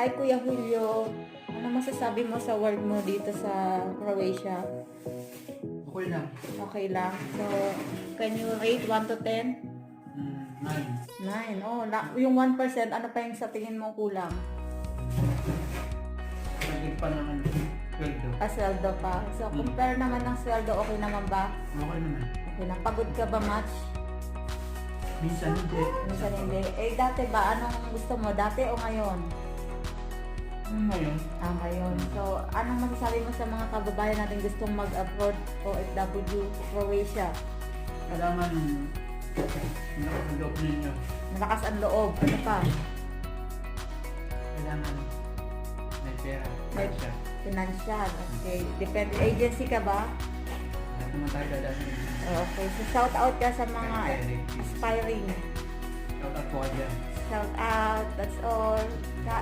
Hi Kuya Julio, ano masasabi mo sa work mo dito sa Croatia? Okay lang. Okay lang. So, can you rate 1 to 10? 9. 9. Oh, yung 1%, ano pa yung sa tingin mo kulang? Pagig pa naman sweldo. Sweldo pa. So, compare naman ng sweldo, okay naman ba? Okay naman. Okay lang. Pagod ka ba much? Minsan hindi. Minsan hindi. Eh, dati ba? Anong gusto mo? Dati o ngayon? Ngayon, Ngayon. So, anong masasabi mo sa mga kababayan natin gustong mag-abroad OFW Croatia? kailangan nakapag-loob ninyo. Malakas ang loob. Ano pa? Kailangan may pera. May- Siya. Financial. Okay. Depende. Agency ka ba? Lahat naman tayo dadaan. Okay. So, shout out ka sa mga aspiring. Shout out po ka dyan. Shout out. That's all. Kain.